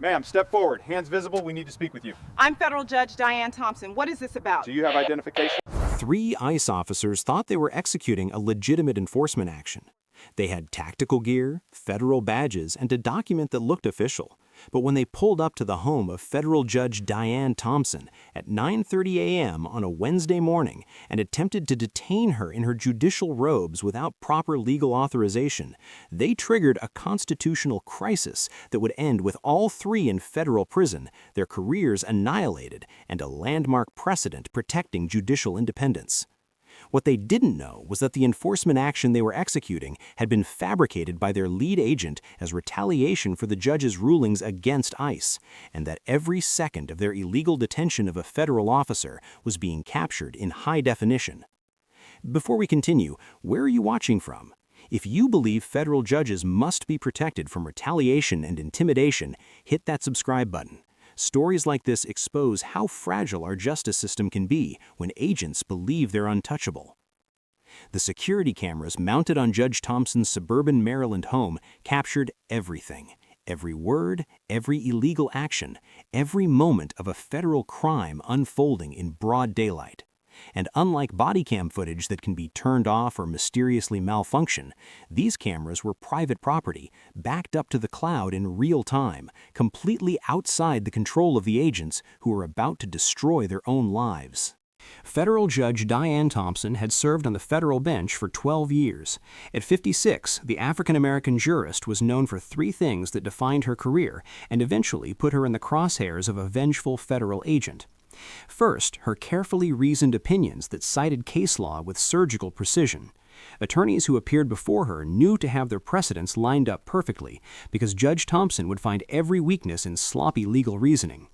Ma'am, step forward. Hands visible. We need to speak with you. I'm Federal Judge Diane Thompson. What is this about? Do you have identification? 3 ICE officers thought they were executing a legitimate enforcement action. They had tactical gear, federal badges, and a document that looked official. But when they pulled up to the home of Federal Judge Diane Thompson at 9:30 a.m. on a Wednesday morning and attempted to detain her in her judicial robes without proper legal authorization, they triggered a constitutional crisis that would end with all 3 in federal prison, their careers annihilated, and a landmark precedent protecting judicial independence. What they didn't know was that the enforcement action they were executing had been fabricated by their lead agent as retaliation for the judge's rulings against ICE, and that every second of their illegal detention of a federal officer was being captured in high definition. Before we continue, where are you watching from? If you believe federal judges must be protected from retaliation and intimidation, hit that subscribe button. Stories like this expose how fragile our justice system can be when agents believe they're untouchable. The security cameras mounted on Judge Thompson's suburban Maryland home captured everything. Every word, every illegal action, every moment of a federal crime unfolding in broad daylight. And unlike body cam footage that can be turned off or mysteriously malfunction, these cameras were private property, backed up to the cloud in real time, completely outside the control of the agents who were about to destroy their own lives. Federal Judge Diane Thompson had served on the federal bench for 12 years. At 56, the African-American jurist was known for 3 things that defined her career and eventually put her in the crosshairs of a vengeful federal agent. First, her carefully reasoned opinions that cited case law with surgical precision. Attorneys who appeared before her knew to have their precedents lined up perfectly because Judge Thompson would find every weakness in sloppy legal reasoning.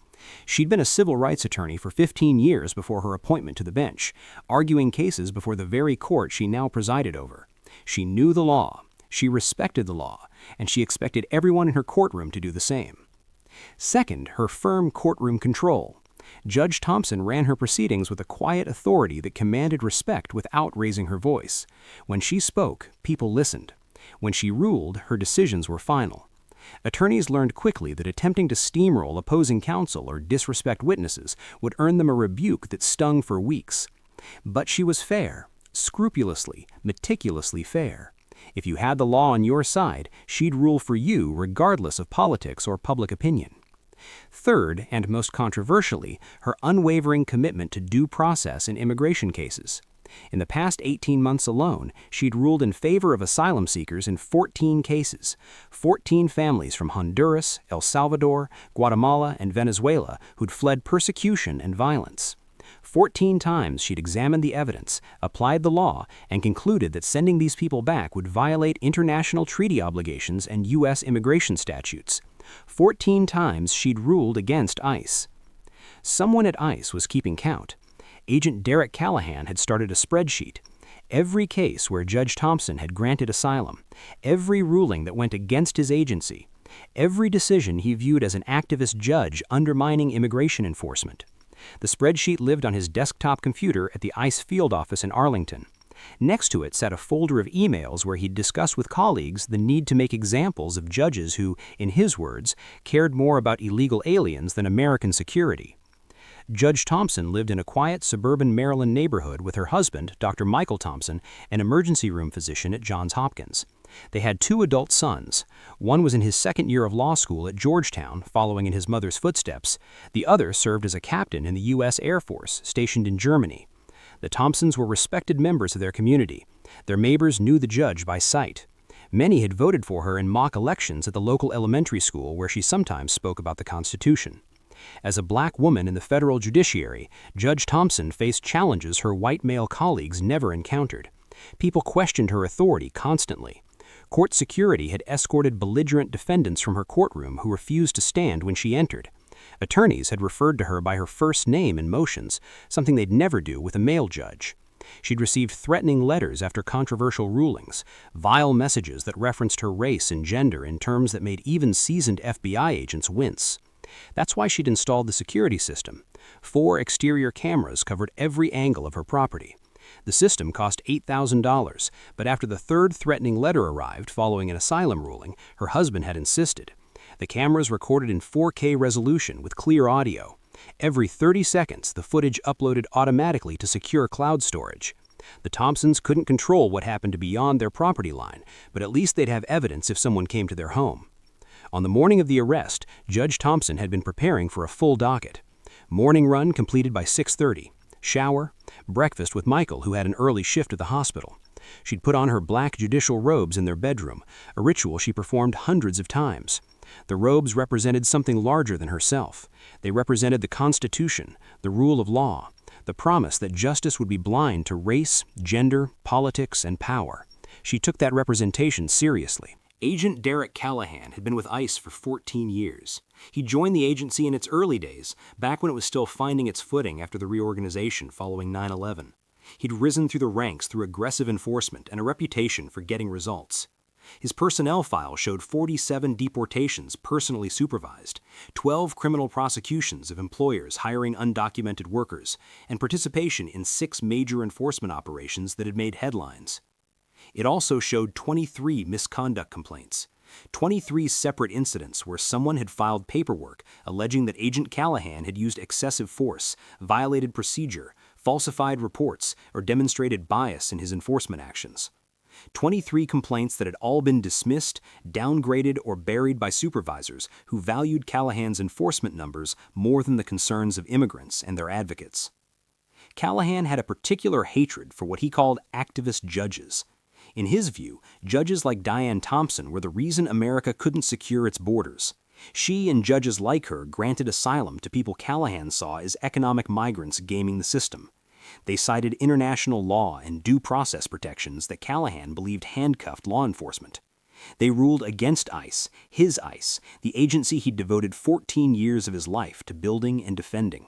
She'd been a civil rights attorney for 15 years before her appointment to the bench, arguing cases before the very court she now presided over. She knew the law, she respected the law, and she expected everyone in her courtroom to do the same. Second, her firm courtroom control. Judge Thompson ran her proceedings with a quiet authority that commanded respect without raising her voice. When she spoke, people listened. When she ruled, her decisions were final. Attorneys learned quickly that attempting to steamroll opposing counsel or disrespect witnesses would earn them a rebuke that stung for weeks. But she was fair, scrupulously, meticulously fair. If you had the law on your side, she'd rule for you regardless of politics or public opinion. Third, and most controversially, her unwavering commitment to due process in immigration cases. In the past 18 months alone, she'd ruled in favor of asylum seekers in 14 cases, 14 families from Honduras, El Salvador, Guatemala, and Venezuela who'd fled persecution and violence. 14 times she'd examined the evidence, applied the law, and concluded that sending these people back would violate international treaty obligations and U.S. immigration statutes. 14 times she'd ruled against ICE. Someone at ICE was keeping count. Agent Derek Callahan had started a spreadsheet. Every case where Judge Thompson had granted asylum, every ruling that went against his agency, every decision he viewed as an activist judge undermining immigration enforcement. The spreadsheet lived on his desktop computer at the ICE field office in Arlington. Next to it sat a folder of emails where he'd discussed with colleagues the need to make examples of judges who, in his words, cared more about illegal aliens than American security. Judge Thompson lived in a quiet suburban Maryland neighborhood with her husband, Dr. Michael Thompson, an emergency room physician at Johns Hopkins. They had 2 adult sons. One was in his 2nd year of law school at Georgetown, following in his mother's footsteps. The other served as a captain in the U.S. Air Force, stationed in Germany. The Thompsons were respected members of their community. Their neighbors knew the judge by sight. Many had voted for her in mock elections at the local elementary school where she sometimes spoke about the Constitution. As a black woman in the federal judiciary, Judge Thompson faced challenges her white male colleagues never encountered. People questioned her authority constantly. Court security had escorted belligerent defendants from her courtroom who refused to stand when she entered. Attorneys had referred to her by her first name in motions, something they'd never do with a male judge. She'd received threatening letters after controversial rulings, vile messages that referenced her race and gender in terms that made even seasoned FBI agents wince. That's why she'd installed the security system. 4 exterior cameras covered every angle of her property. The system cost $8,000, but after the 3rd threatening letter arrived following an asylum ruling, her husband had insisted. The cameras recorded in 4K resolution with clear audio. Every 30 seconds, the footage uploaded automatically to secure cloud storage. The Thompsons couldn't control what happened beyond their property line, but at least they'd have evidence if someone came to their home. On the morning of the arrest, Judge Thompson had been preparing for a full docket. Morning run completed by 6:30. Shower, breakfast with Michael, who had an early shift at the hospital. She'd put on her black judicial robes in their bedroom, a ritual she performed hundreds of times. The robes represented something larger than herself. They represented the Constitution, the rule of law, the promise that justice would be blind to race, gender, politics, and power. She took that representation seriously. Agent Derek Callahan had been with ICE for 14 years. He joined the agency in its early days, back when it was still finding its footing after the reorganization following 9/11. He'd risen through the ranks through aggressive enforcement and a reputation for getting results. His personnel file showed 47 deportations personally supervised, 12 criminal prosecutions of employers hiring undocumented workers, and participation in 6 major enforcement operations that had made headlines. It also showed 23 misconduct complaints, 23 separate incidents where someone had filed paperwork alleging that Agent Callahan had used excessive force, violated procedure, falsified reports, or demonstrated bias in his enforcement actions. 23 complaints that had all been dismissed, downgraded, or buried by supervisors who valued Callahan's enforcement numbers more than the concerns of immigrants and their advocates. Callahan had a particular hatred for what he called activist judges. In his view, judges like Diane Thompson were the reason America couldn't secure its borders. She and judges like her granted asylum to people Callahan saw as economic migrants gaming the system. They cited international law and due process protections that Callahan believed handcuffed law enforcement. They ruled against ICE, his ICE, the agency he'd devoted 14 years of his life to building and defending.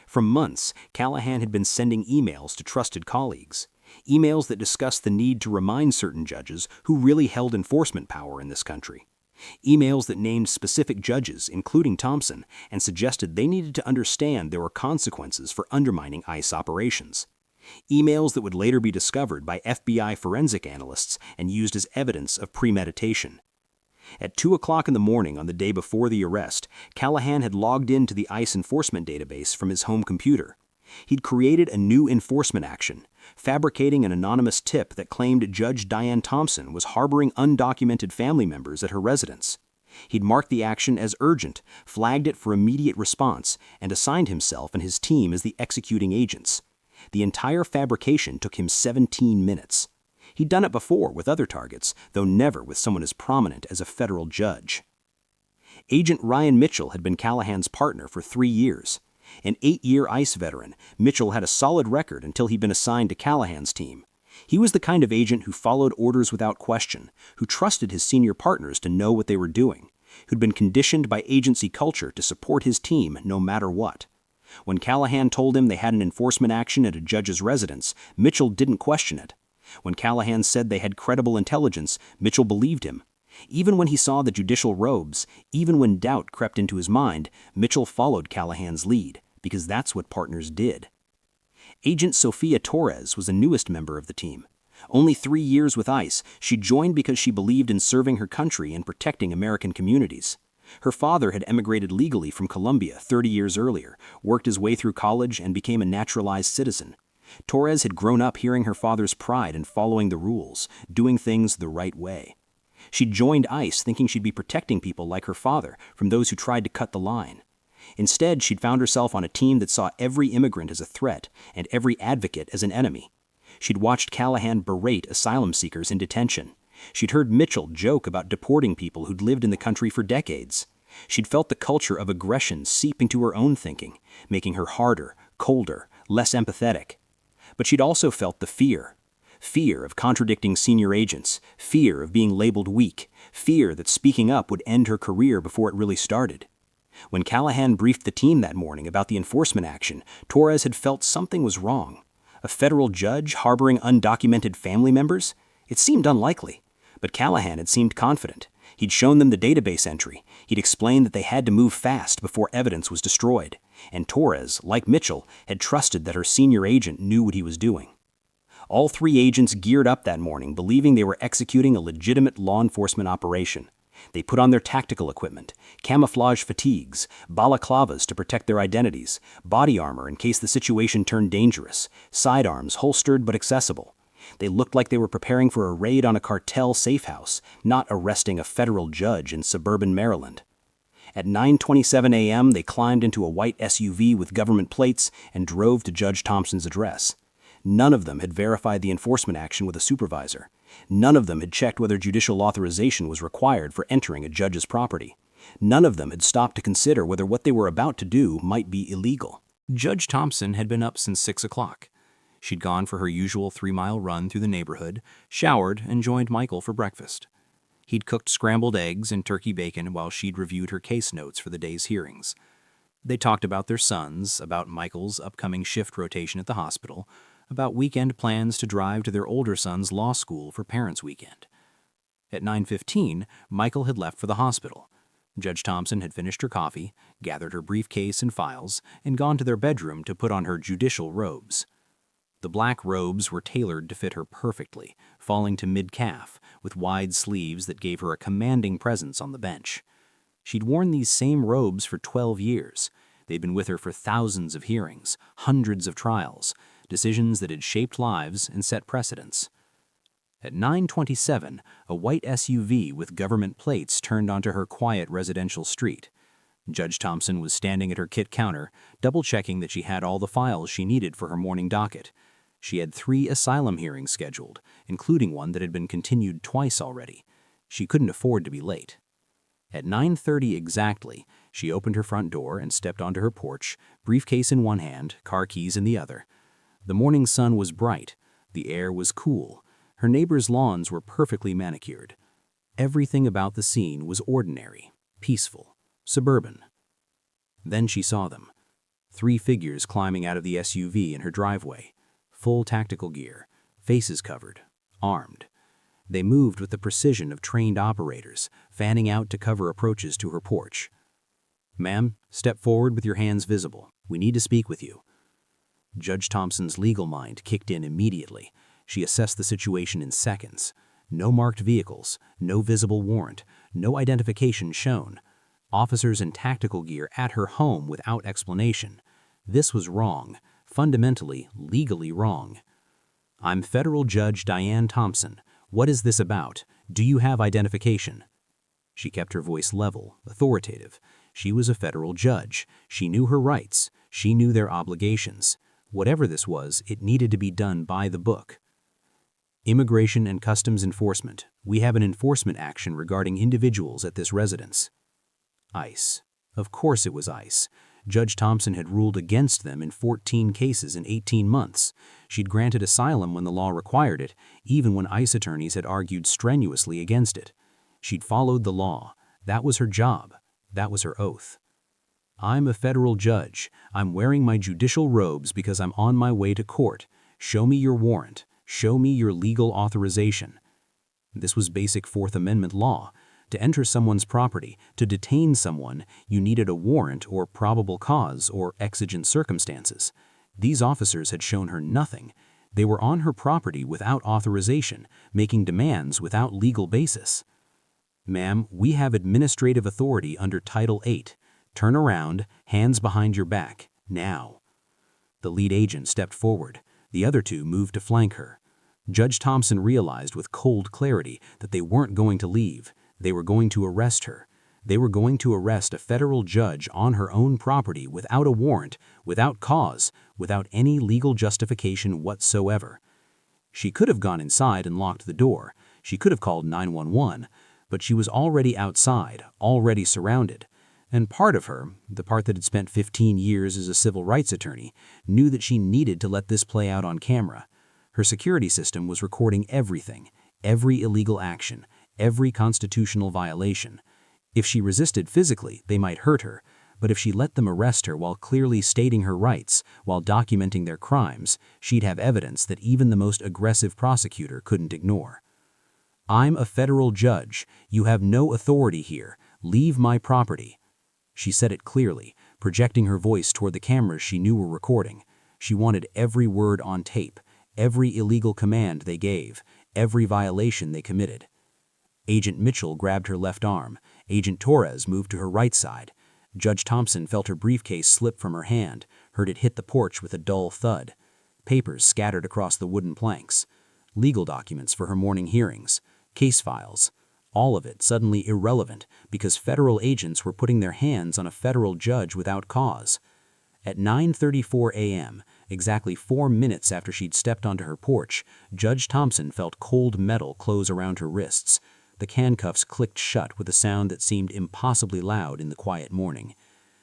For months, Callahan had been sending emails to trusted colleagues. Emails that discussed the need to remind certain judges who really held enforcement power in this country. Emails that named specific judges, including Thompson, and suggested they needed to understand there were consequences for undermining ICE operations. Emails that would later be discovered by FBI forensic analysts and used as evidence of premeditation. At 2 o'clock in the morning on the day before the arrest, Callahan had logged into the ICE enforcement database from his home computer. He'd created a new enforcement action, fabricating an anonymous tip that claimed Judge Diane Thompson was harboring undocumented family members at her residence. He'd marked the action as urgent, flagged it for immediate response, and assigned himself and his team as the executing agents. The entire fabrication took him 17 minutes. He'd done it before with other targets, though never with someone as prominent as a federal judge. Agent Ryan Mitchell had been Callahan's partner for 3 years. An 8-year ICE veteran, Mitchell had a solid record until he'd been assigned to Callahan's team. He was the kind of agent who followed orders without question, who trusted his senior partners to know what they were doing, who'd been conditioned by agency culture to support his team no matter what. When Callahan told him they had an enforcement action at a judge's residence, Mitchell didn't question it. When Callahan said they had credible intelligence, Mitchell believed him. Even when he saw the judicial robes, even when doubt crept into his mind, Mitchell followed Callahan's lead, because that's what partners did. Agent Sophia Torres was the newest member of the team. Only 3 years with ICE, she joined because she believed in serving her country and protecting American communities. Her father had emigrated legally from Colombia 30 years earlier, worked his way through college, and became a naturalized citizen. Torres had grown up hearing her father's pride in following the rules, doing things the right way. She joined ICE thinking she'd be protecting people like her father from those who tried to cut the line. Instead, she'd found herself on a team that saw every immigrant as a threat and every advocate as an enemy. She'd watched Callahan berate asylum seekers in detention. She'd heard Mitchell joke about deporting people who'd lived in the country for decades. She'd felt the culture of aggression seep into her own thinking, making her harder, colder, less empathetic. But she'd also felt the fear. Fear of contradicting senior agents, fear of being labeled weak, fear that speaking up would end her career before it really started. When Callahan briefed the team that morning about the enforcement action, Torres had felt something was wrong. A federal judge harboring undocumented family members? It seemed unlikely. But Callahan had seemed confident. He'd shown them the database entry. He'd explained that they had to move fast before evidence was destroyed. And Torres, like Mitchell, had trusted that her senior agent knew what he was doing. All 3 agents geared up that morning, believing they were executing a legitimate law enforcement operation. They put on their tactical equipment, camouflage fatigues, balaclavas to protect their identities, body armor in case the situation turned dangerous, sidearms holstered but accessible. They looked like they were preparing for a raid on a cartel safehouse, not arresting a federal judge in suburban Maryland. At 9:27 a.m., they climbed into a white SUV with government plates and drove to Judge Thompson's address. None of them had verified the enforcement action with a supervisor. None of them had checked whether judicial authorization was required for entering a judge's property. None of them had stopped to consider whether what they were about to do might be illegal. Judge Thompson had been up since 6 o'clock. She'd gone for her usual 3-mile run through the neighborhood, showered, and joined Michael for breakfast. He'd cooked scrambled eggs and turkey bacon while she'd reviewed her case notes for the day's hearings. They talked about their sons, about Michael's upcoming shift rotation at the hospital, about weekend plans to drive to their older son's law school for Parents' Weekend. At 9:15, Michael had left for the hospital. Judge Thompson had finished her coffee, gathered her briefcase and files, and gone to their bedroom to put on her judicial robes. The black robes were tailored to fit her perfectly, falling to mid-calf, with wide sleeves that gave her a commanding presence on the bench. She'd worn these same robes for 12 years. They'd been with her for thousands of hearings, hundreds of trials, decisions that had shaped lives and set precedents. At 9:27, a white SUV with government plates turned onto her quiet residential street. Judge Thompson was standing at her kit counter, double-checking that she had all the files she needed for her morning docket. She had 3 asylum hearings scheduled, including one that had been continued twice already. She couldn't afford to be late. At 9:30 exactly, she opened her front door and stepped onto her porch, briefcase in one hand, car keys in the other. The morning sun was bright. The air was cool. Her neighbors' lawns were perfectly manicured. Everything about the scene was ordinary, peaceful, suburban. Then she saw them. 3 figures climbing out of the SUV in her driveway. Full tactical gear, faces covered, armed. They moved with the precision of trained operators, fanning out to cover approaches to her porch. "Ma'am, step forward with your hands visible. We need to speak with you." Judge Thompson's legal mind kicked in immediately. She assessed the situation in seconds. No marked vehicles, no visible warrant, no identification shown. Officers in tactical gear at her home without explanation. This was wrong. Fundamentally, legally wrong. "I'm Federal Judge Diane Thompson. What is this about? Do you have identification?" She kept her voice level, authoritative. She was a federal judge. She knew her rights. She knew their obligations. Whatever this was, it needed to be done by the book. "Immigration and Customs Enforcement. We have an enforcement action regarding individuals at this residence." ICE. Of course it was ICE. Judge Thompson had ruled against them in 14 cases in 18 months. She'd granted asylum when the law required it, even when ICE attorneys had argued strenuously against it. She'd followed the law. That was her job. That was her oath. "I'm a federal judge. I'm wearing my judicial robes because I'm on my way to court. Show me your warrant. Show me your legal authorization." This was basic Fourth Amendment law. To enter someone's property, to detain someone, you needed a warrant or probable cause or exigent circumstances. These officers had shown her nothing. They were on her property without authorization, making demands without legal basis. "Ma'am, we have administrative authority under Title 8. Turn around, hands behind your back, now." The lead agent stepped forward. The other 2 moved to flank her. Judge Thompson realized with cold clarity that they weren't going to leave. They were going to arrest her. They were going to arrest a federal judge on her own property without a warrant, without cause, without any legal justification whatsoever. She could have gone inside and locked the door. She could have called 911, but she was already outside, already surrounded. And part of her, the part that had spent 15 years as a civil rights attorney, knew that she needed to let this play out on camera. Her security system was recording everything, every illegal action, every constitutional violation. If she resisted physically, they might hurt her, but if she let them arrest her while clearly stating her rights, while documenting their crimes, she'd have evidence that even the most aggressive prosecutor couldn't ignore. "I'm a federal judge. You have no authority here. Leave my property." She said it clearly, projecting her voice toward the cameras she knew were recording. She wanted every word on tape, every illegal command they gave, every violation they committed. Agent Mitchell grabbed her left arm. Agent Torres moved to her right side. Judge Thompson felt her briefcase slip from her hand, heard it hit the porch with a dull thud. Papers scattered across the wooden planks. Legal documents for her morning hearings. Case files. All of it suddenly irrelevant because federal agents were putting their hands on a federal judge without cause. At 9:34 a.m., exactly 4 minutes after she'd stepped onto her porch, Judge Thompson felt cold metal close around her wrists. The handcuffs clicked shut with a sound that seemed impossibly loud in the quiet morning.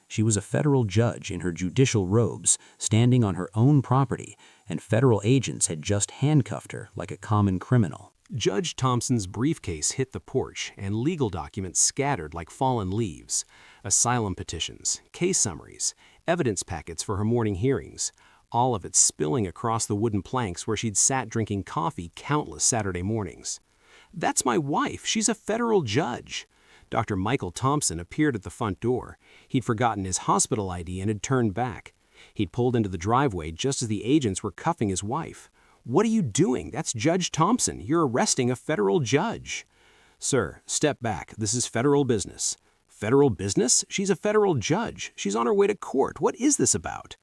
She was a federal judge in her judicial robes, standing on her own property, and federal agents had just handcuffed her like a common criminal. Judge Thompson's briefcase hit the porch, and legal documents scattered like fallen leaves. Asylum petitions, case summaries, evidence packets for her morning hearings, all of it spilling across the wooden planks where she'd sat drinking coffee countless Saturday mornings. "That's my wife. She's a federal judge." Dr. Michael Thompson appeared at the front door. He'd forgotten his hospital ID and had turned back. He'd pulled into the driveway just as the agents were cuffing his wife. "What are you doing? That's Judge Thompson. You're arresting a federal judge." "Sir, step back. This is federal business." "Federal business? She's a federal judge. She's on her way to court. What is this about?"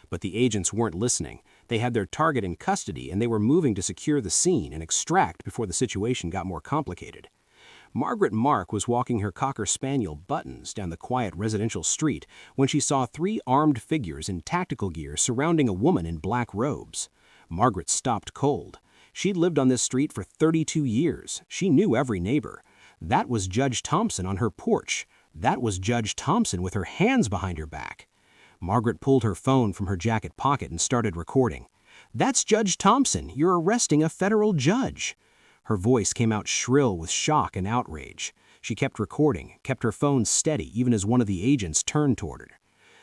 But the agents weren't listening. They had their target in custody, and they were moving to secure the scene and extract before the situation got more complicated. Margaret Mark was walking her Cocker Spaniel Buttons down the quiet residential street when she saw 3 armed figures in tactical gear surrounding a woman in black robes. Margaret stopped cold. She'd lived on this street for 32 years. She knew every neighbor. That was Judge Thompson on her porch. That was Judge Thompson with her hands behind her back. Margaret pulled her phone from her jacket pocket and started recording. "That's Judge Thompson. You're arresting a federal judge." Her voice came out shrill with shock and outrage. She kept recording, kept her phone steady even as one of the agents turned toward her.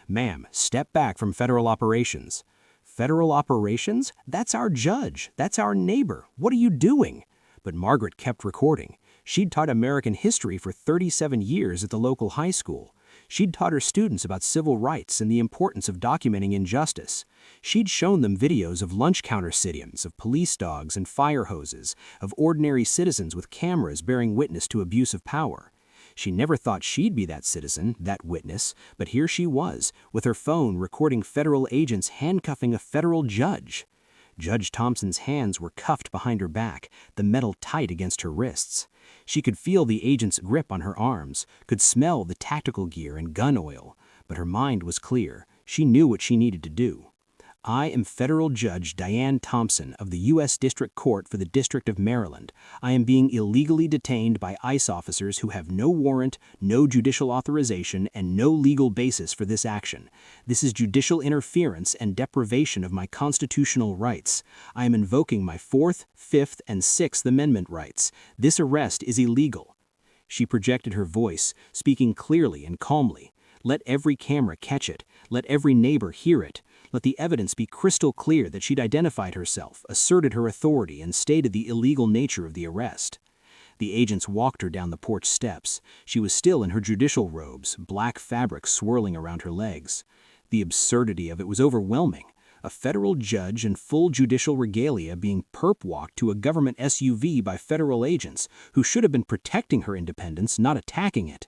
"Ma'am, step back from federal operations." "Federal operations? That's our judge. That's our neighbor. What are you doing?" But Margaret kept recording. She'd taught American history for 37 years at the local high school. She'd taught her students about civil rights and the importance of documenting injustice. She'd shown them videos of lunch counter sit-ins, of police dogs and fire hoses, of ordinary citizens with cameras bearing witness to abuse of power. She never thought she'd be that citizen, that witness, but here she was, with her phone recording federal agents handcuffing a federal judge. Judge Thompson's hands were cuffed behind her back, the metal tight against her wrists. She could feel the agent's grip on her arms, could smell the tactical gear and gun oil, but her mind was clear. She knew what she needed to do. "I am Federal Judge Diane Thompson of the U.S. District Court for the District of Maryland. I am being illegally detained by ICE officers who have no warrant, no judicial authorization, and no legal basis for this action. This is judicial interference and deprivation of my constitutional rights. I am invoking my 4th, 5th, and 6th Amendment rights. This arrest is illegal." She projected her voice, speaking clearly and calmly. Let every camera catch it. Let every neighbor hear it. Let the evidence be crystal clear that she'd identified herself, asserted her authority, and stated the illegal nature of the arrest. The agents walked her down the porch steps. She was still in her judicial robes, black fabric swirling around her legs. The absurdity of it was overwhelming. A federal judge in full judicial regalia being perp-walked to a government SUV by federal agents who should have been protecting her independence, not attacking it.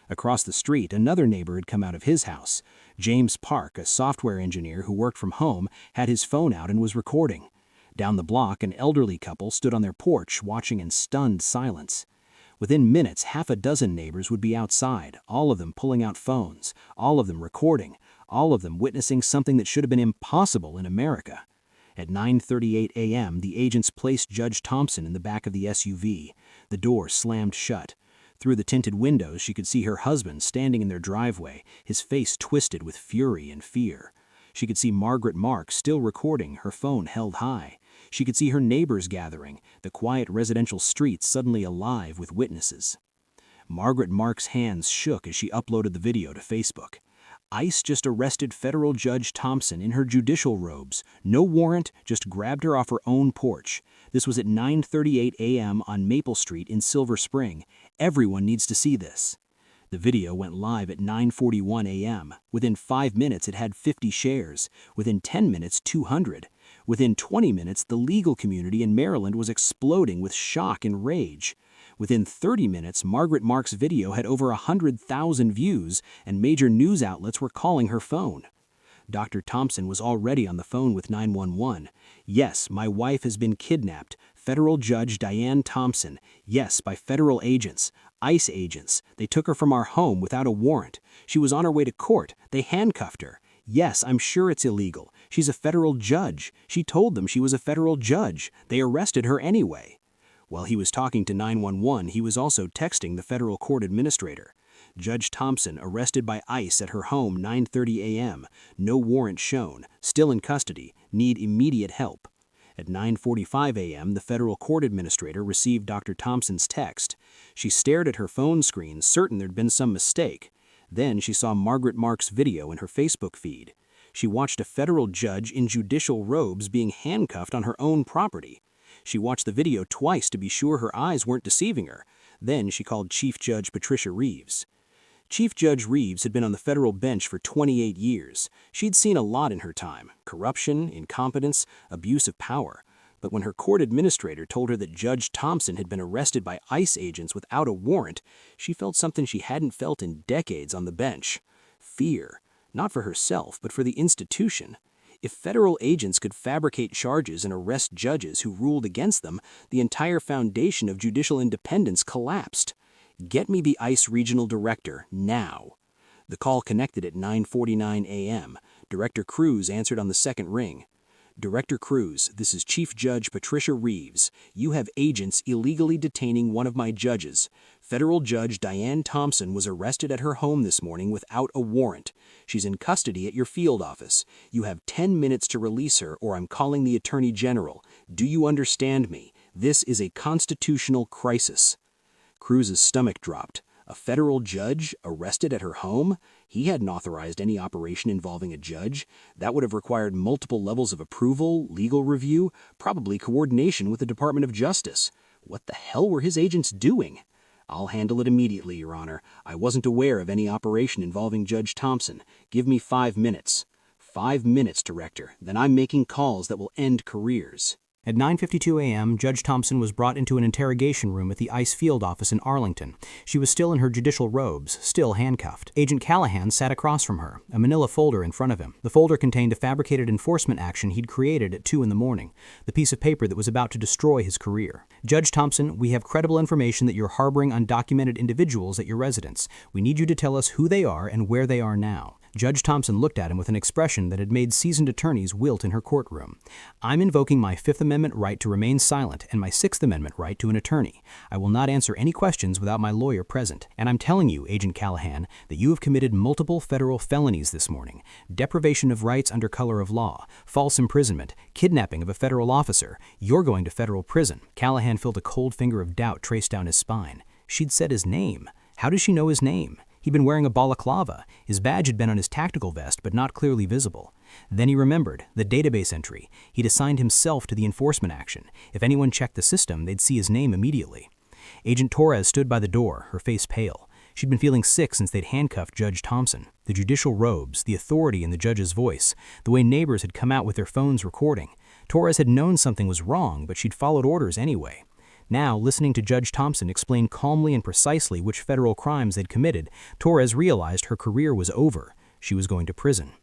Across the street, another neighbor had come out of his house. James Park, a software engineer who worked from home, had his phone out and was recording. Down the block, an elderly couple stood on their porch watching in stunned silence. Within minutes, half a dozen neighbors would be outside, all of them pulling out phones, all of them recording, all of them witnessing something that should have been impossible in America. At 9:38 a.m., the agents placed Judge Thompson in the back of the SUV. The door slammed shut. Through the tinted windows, she could see her husband standing in their driveway, his face twisted with fury and fear. She could see Margaret Mark still recording, her phone held high. She could see her neighbors gathering, the quiet residential streets suddenly alive with witnesses. Margaret Mark's hands shook as she uploaded the video to Facebook. ICE just arrested Federal Judge Thompson in her judicial robes. No warrant, just grabbed her off her own porch. This was at 9:38 a.m. on Maple Street in Silver Spring. Everyone needs to see this. The video went live at 9:41 a.m. Within 5 minutes, it had 50 shares. Within 10 minutes, 200. Within 20 minutes, the legal community in Maryland was exploding with shock and rage. Within 30 minutes, Margaret Mark's video had over 100,000 views, and major news outlets were calling her phone. Dr. Thompson was already on the phone with 911. Yes, my wife has been kidnapped. Federal Judge Diane Thompson. Yes, by federal agents. ICE agents. They took her from our home without a warrant. She was on her way to court. They handcuffed her. Yes, I'm sure it's illegal. She's a federal judge. She told them she was a federal judge. They arrested her anyway. While he was talking to 911, he was also texting the federal court administrator. Judge Thompson arrested by ICE at her home 9:30 a.m. No warrant shown. Still in custody. Need immediate help. At 9:45 a.m., the federal court administrator received Dr. Thompson's text. She stared at her phone screen, certain there'd been some mistake. Then she saw Margaret Mark's video in her Facebook feed. She watched a federal judge in judicial robes being handcuffed on her own property. She watched the video twice to be sure her eyes weren't deceiving her. Then she called Chief Judge Patricia Reeves. Chief Judge Reeves had been on the federal bench for 28 years. She'd seen a lot in her time: corruption, incompetence, abuse of power. But when her court administrator told her that Judge Thompson had been arrested by ICE agents without a warrant, she felt something she hadn't felt in decades on the bench. Fear. Not for herself, but for the institution. If federal agents could fabricate charges and arrest judges who ruled against them, the entire foundation of judicial independence collapsed. Get me the ICE regional director, now. The call connected at 9:49 a.m. Director Cruz answered on the second ring. Director Cruz, this is Chief Judge Patricia Reeves. You have agents illegally detaining one of my judges. Federal Judge Diane Thompson was arrested at her home this morning without a warrant. She's in custody at your field office. You have 10 minutes to release her, or I'm calling the Attorney General. Do you understand me? This is a constitutional crisis. Cruz's stomach dropped. A federal judge arrested at her home? He hadn't authorized any operation involving a judge. That would have required multiple levels of approval, legal review, probably coordination with the Department of Justice. What the hell were his agents doing? I'll handle it immediately, Your Honor. I wasn't aware of any operation involving Judge Thompson. Give me 5 minutes. 5 minutes, Director. Then I'm making calls that will end careers. At 9:52 a.m., Judge Thompson was brought into an interrogation room at the ICE field office in Arlington. She was still in her judicial robes, still handcuffed. Agent Callahan sat across from her, a manila folder in front of him. The folder contained a fabricated enforcement action he'd created at 2 in the morning, the piece of paper that was about to destroy his career. Judge Thompson, we have credible information that you're harboring undocumented individuals at your residence. We need you to tell us who they are and where they are now. Judge Thompson looked at him with an expression that had made seasoned attorneys wilt in her courtroom. I'm invoking my Fifth Amendment right to remain silent and my Sixth Amendment right to an attorney. I will not answer any questions without my lawyer present. And I'm telling you, Agent Callahan, that you have committed multiple federal felonies this morning: deprivation of rights under color of law, false imprisonment, kidnapping of a federal officer. You're going to federal prison. Callahan felt a cold finger of doubt trace down his spine. She'd said his name. How does she know his name? He'd been wearing a balaclava. His badge had been on his tactical vest, but not clearly visible. Then he remembered the database entry. He'd assigned himself to the enforcement action. If anyone checked the system, they'd see his name immediately. Agent Torres stood by the door, her face pale. She'd been feeling sick since they'd handcuffed Judge Thompson. The judicial robes, the authority in the judge's voice, the way neighbors had come out with their phones recording. Torres had known something was wrong, but she'd followed orders anyway. Now, listening to Judge Thompson explain calmly and precisely which federal crimes they'd committed, Torres realized her career was over. She was going to prison.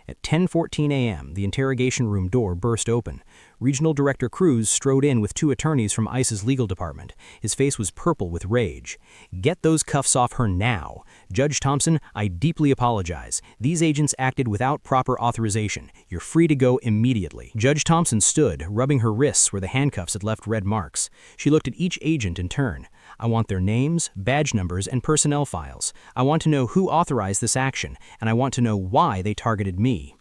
At 10:14 a.m., the interrogation room door burst open. Regional Director Cruz strode in with 2 attorneys from ICE's legal department. His face was purple with rage. Get those cuffs off her now. Judge Thompson, I deeply apologize. These agents acted without proper authorization. You're free to go immediately. Judge Thompson stood, rubbing her wrists where the handcuffs had left red marks. She looked at each agent in turn. I want their names, badge numbers, and personnel files. I want to know who authorized this action, and I want to know why they targeted me.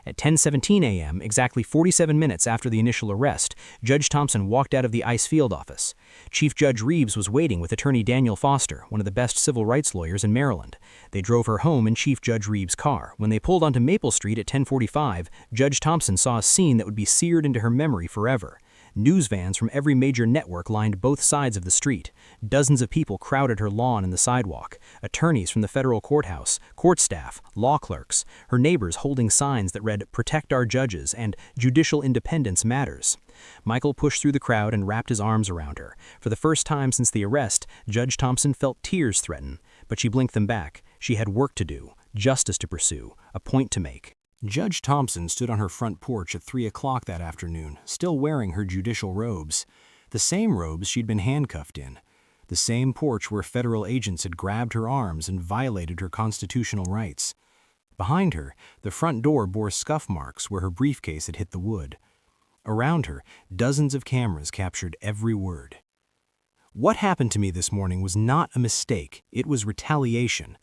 At 10:17 a.m., exactly 47 minutes after the initial arrest, Judge Thompson walked out of the ICE field office. Chief Judge Reeves was waiting with Attorney Daniel Foster, one of the best civil rights lawyers in Maryland. They drove her home in Chief Judge Reeves' car. When they pulled onto Maple Street at 10:45, Judge Thompson saw a scene that would be seared into her memory forever. News vans from every major network lined both sides of the street. Dozens of people crowded her lawn and the sidewalk. Attorneys from the federal courthouse, court staff, law clerks, her neighbors holding signs that read, "Protect our judges" and "Judicial independence matters." Michael pushed through the crowd and wrapped his arms around her. For the first time since the arrest, Judge Thompson felt tears threaten, but she blinked them back. She had work to do, justice to pursue, a point to make. Judge Thompson stood on her front porch at 3 o'clock that afternoon, still wearing her judicial robes. The same robes she'd been handcuffed in. The same porch where federal agents had grabbed her arms and violated her constitutional rights. Behind her, the front door bore scuff marks where her briefcase had hit the wood. Around her, dozens of cameras captured every word. What happened to me this morning was not a mistake, it was retaliation.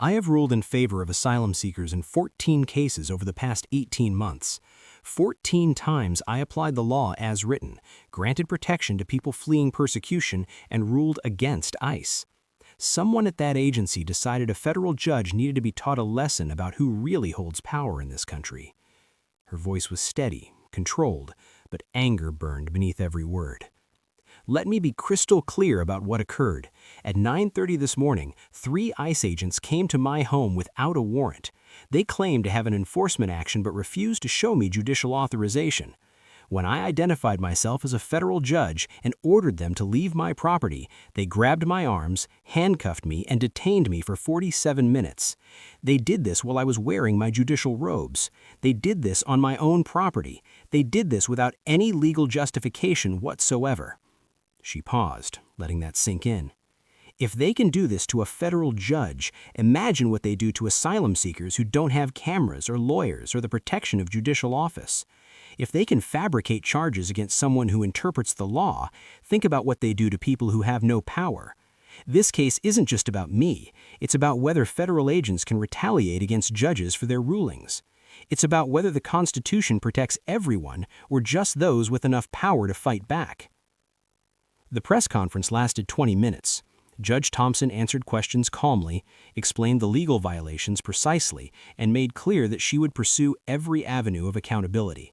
I have ruled in favor of asylum seekers in 14 cases over the past 18 months. 14 times I applied the law as written, granted protection to people fleeing persecution, and ruled against ICE. Someone at that agency decided a federal judge needed to be taught a lesson about who really holds power in this country. Her voice was steady, controlled, but anger burned beneath every word. Let me be crystal clear about what occurred. At 9:30 this morning, 3 ICE agents came to my home without a warrant. They claimed to have an enforcement action but refused to show me judicial authorization. When I identified myself as a federal judge and ordered them to leave my property, they grabbed my arms, handcuffed me, and detained me for 47 minutes. They did this while I was wearing my judicial robes. They did this on my own property. They did this without any legal justification whatsoever. She paused, letting that sink in. If they can do this to a federal judge, imagine what they do to asylum seekers who don't have cameras or lawyers or the protection of judicial office. If they can fabricate charges against someone who interprets the law, think about what they do to people who have no power. This case isn't just about me. It's about whether federal agents can retaliate against judges for their rulings. It's about whether the Constitution protects everyone or just those with enough power to fight back. The press conference lasted 20 minutes. Judge Thompson answered questions calmly, explained the legal violations precisely, and made clear that she would pursue every avenue of accountability.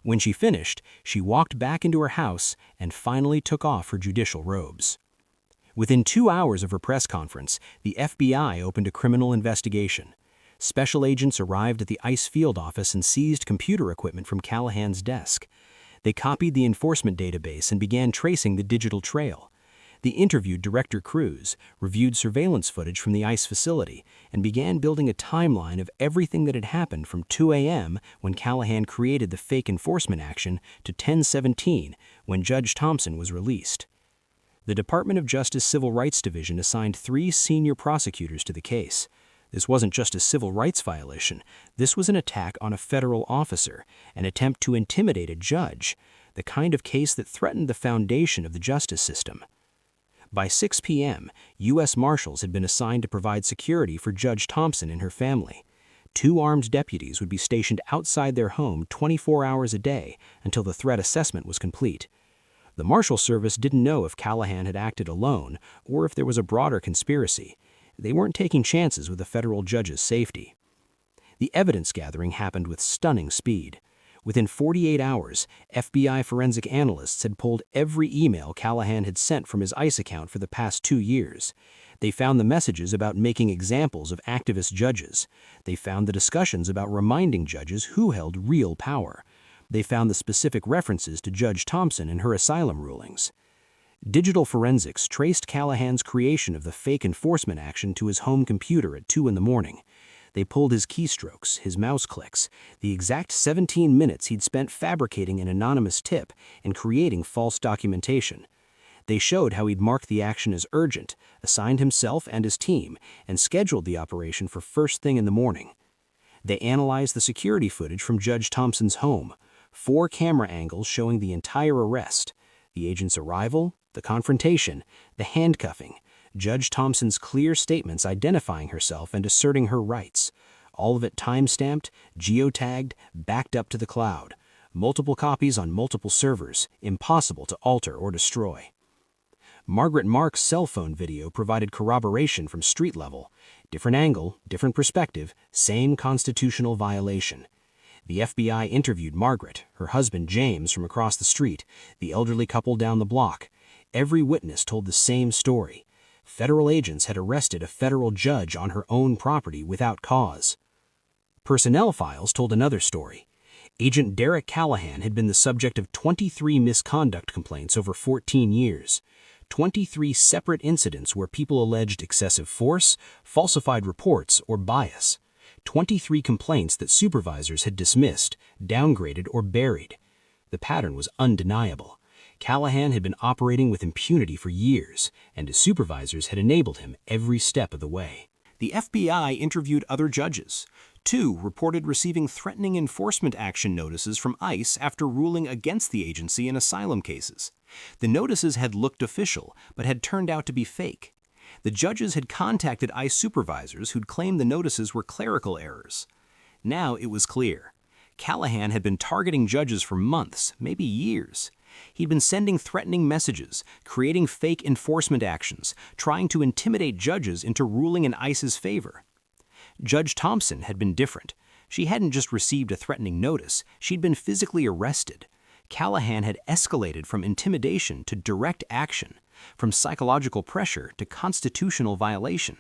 When she finished, she walked back into her house and finally took off her judicial robes. Within 2 hours of her press conference, the FBI opened a criminal investigation. Special agents arrived at the ICE field office and seized computer equipment from Callahan's desk. They copied the enforcement database and began tracing the digital trail. They interviewed Director Cruz, reviewed surveillance footage from the ICE facility, and began building a timeline of everything that had happened from 2 a.m. when Callahan created the fake enforcement action to 10:17 when Judge Thompson was released. The Department of Justice Civil Rights Division assigned 3 senior prosecutors to the case. This wasn't just a civil rights violation. This was an attack on a federal officer, an attempt to intimidate a judge, the kind of case that threatened the foundation of the justice system. By 6 p.m., U.S. Marshals had been assigned to provide security for Judge Thompson and her family. 2 armed deputies would be stationed outside their home 24 hours a day until the threat assessment was complete. The Marshal Service didn't know if Callahan had acted alone or if there was a broader conspiracy. They weren't taking chances with the federal judge's safety. The evidence gathering happened with stunning speed. Within 48 hours, FBI forensic analysts had pulled every email Callahan had sent from his ICE account for the past 2 years. They found the messages about making examples of activist judges. They found the discussions about reminding judges who held real power. They found the specific references to Judge Thompson and her asylum rulings. Digital forensics traced Callahan's creation of the fake enforcement action to his home computer at 2 in the morning. They pulled his keystrokes, his mouse clicks, the exact 17 minutes he'd spent fabricating an anonymous tip and creating false documentation. They showed how he'd marked the action as urgent, assigned himself and his team, and scheduled the operation for first thing in the morning. They analyzed the security footage from Judge Thompson's home, 4 camera angles showing the entire arrest, the agent's arrival, the confrontation, the handcuffing, Judge Thompson's clear statements identifying herself and asserting her rights, all of it time-stamped, geotagged, backed up to the cloud, multiple copies on multiple servers, impossible to alter or destroy. Margaret Mark's cell phone video provided corroboration from street level, different angle, different perspective, same constitutional violation. The FBI interviewed Margaret, her husband James from across the street, the elderly couple down the block. Every witness told the same story. Federal agents had arrested a federal judge on her own property without cause. Personnel files told another story. Agent Derek Callahan had been the subject of 23 misconduct complaints over 14 years. 23 separate incidents where people alleged excessive force, falsified reports, or bias. 23 complaints that supervisors had dismissed, downgraded, or buried. The pattern was undeniable. Callahan had been operating with impunity for years, and his supervisors had enabled him every step of the way. The FBI interviewed other judges. 2 reported receiving threatening enforcement action notices from ICE after ruling against the agency in asylum cases. The notices had looked official, but had turned out to be fake. The judges had contacted ICE supervisors who'd claimed the notices were clerical errors. Now it was clear. Callahan had been targeting judges for months, maybe years. He'd been sending threatening messages, creating fake enforcement actions, trying to intimidate judges into ruling in ICE's favor. Judge Thompson had been different. She hadn't just received a threatening notice, she'd been physically arrested. Callahan had escalated from intimidation to direct action, from psychological pressure to constitutional violation.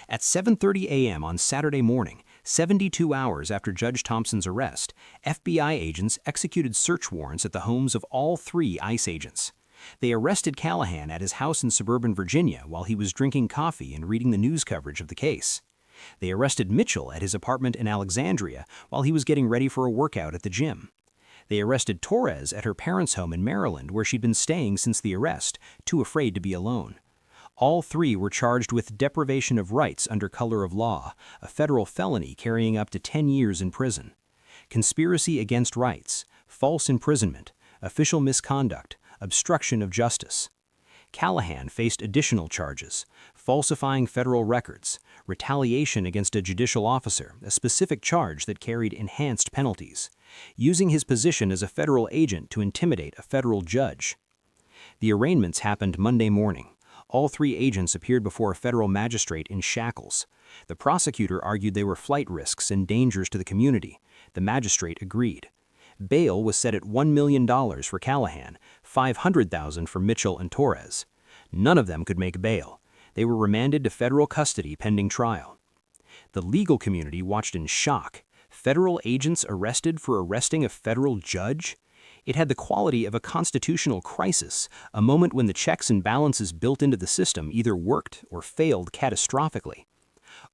At 7:30 a.m. on Saturday morning, 72 hours after Judge Thompson's arrest, FBI agents executed search warrants at the homes of all 3 ICE agents. They arrested Callahan at his house in suburban Virginia while he was drinking coffee and reading the news coverage of the case. They arrested Mitchell at his apartment in Alexandria while he was getting ready for a workout at the gym. They arrested Torres at her parents' home in Maryland where she'd been staying since the arrest, too afraid to be alone. All 3 were charged with deprivation of rights under color of law, a federal felony carrying up to 10 years in prison. Conspiracy against rights, false imprisonment, official misconduct, obstruction of justice. Callahan faced additional charges: falsifying federal records, retaliation against a judicial officer, a specific charge that carried enhanced penalties, using his position as a federal agent to intimidate a federal judge. The arraignments happened Monday morning. All 3 agents appeared before a federal magistrate in shackles. The prosecutor argued they were flight risks and dangers to the community. The magistrate agreed. Bail was set at $1 million for Callahan, $500,000 for Mitchell and Torres. None of them could make bail. They were remanded to federal custody pending trial. The legal community watched in shock. Federal agents arrested for arresting a federal judge? It had the quality of a constitutional crisis, a moment when the checks and balances built into the system either worked or failed catastrophically.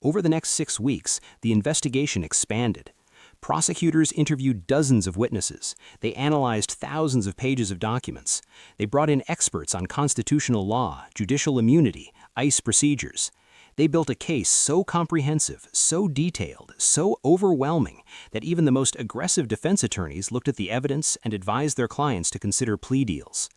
Over the next 6 weeks, the investigation expanded. Prosecutors interviewed dozens of witnesses. They analyzed thousands of pages of documents. They brought in experts on constitutional law, judicial immunity, ICE procedures. They built a case so comprehensive, so detailed, so overwhelming that even the most aggressive defense attorneys looked at the evidence and advised their clients to consider plea deals.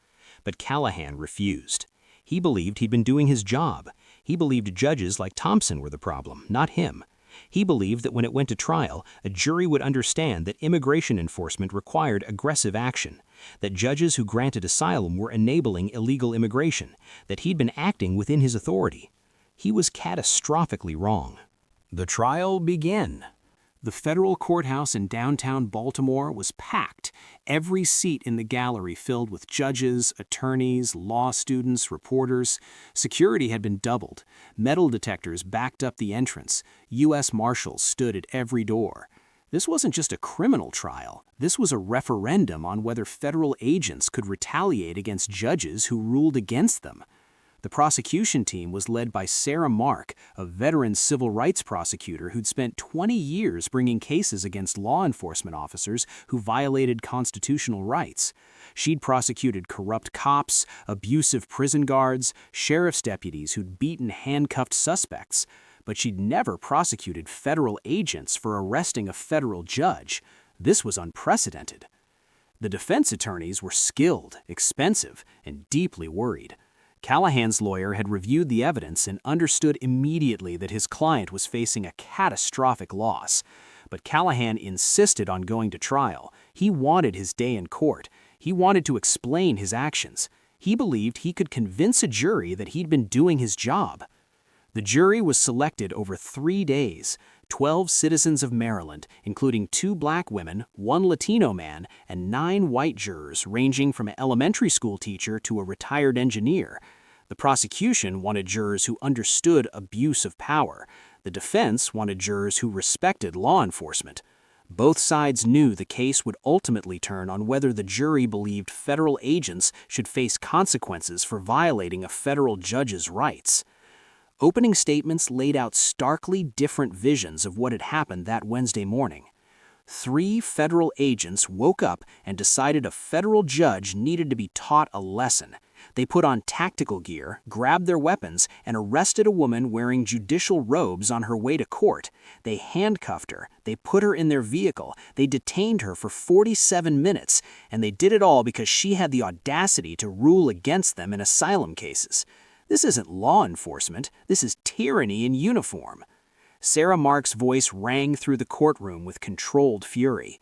But Callahan refused. He believed he'd been doing his job. He believed judges like Thompson were the problem, not him. He believed that when it went to trial, a jury would understand that immigration enforcement required aggressive action, that judges who granted asylum were enabling illegal immigration, that he'd been acting within his authority. He was catastrophically wrong. The trial began. The federal courthouse in downtown Baltimore was packed, every seat in the gallery filled with judges, attorneys, law students, reporters. Security had been doubled. Metal detectors backed up the entrance. U.S. Marshals stood at every door. This wasn't just a criminal trial. This was a referendum on whether federal agents could retaliate against judges who ruled against them. The prosecution team was led by Sarah Mark, a veteran civil rights prosecutor who'd spent 20 years bringing cases against law enforcement officers who violated constitutional rights. She'd prosecuted corrupt cops, abusive prison guards, sheriff's deputies who'd beaten handcuffed suspects. But she'd never prosecuted federal agents for arresting a federal judge. This was unprecedented. The defense attorneys were skilled, expensive, and deeply worried. Callahan's lawyer had reviewed the evidence and understood immediately that his client was facing a catastrophic loss. But Callahan insisted on going to trial. He wanted his day in court. He wanted to explain his actions. He believed he could convince a jury that he'd been doing his job. The jury was selected over 3 days. 12 citizens of Maryland, including 2 black women, 1 Latino man, and 9 white jurors ranging from an elementary school teacher to a retired engineer. The prosecution wanted jurors who understood abuse of power. The defense wanted jurors who respected law enforcement. Both sides knew the case would ultimately turn on whether the jury believed federal agents should face consequences for violating a federal judge's rights. Opening statements laid out starkly different visions of what had happened that Wednesday morning. 3 federal agents woke up and decided a federal judge needed to be taught a lesson. They put on tactical gear, grabbed their weapons, and arrested a woman wearing judicial robes on her way to court. They handcuffed her, they put her in their vehicle, they detained her for 47 minutes, and they did it all because she had the audacity to rule against them in asylum cases. This isn't law enforcement, this is tyranny in uniform. Sarah Mark's voice rang through the courtroom with controlled fury.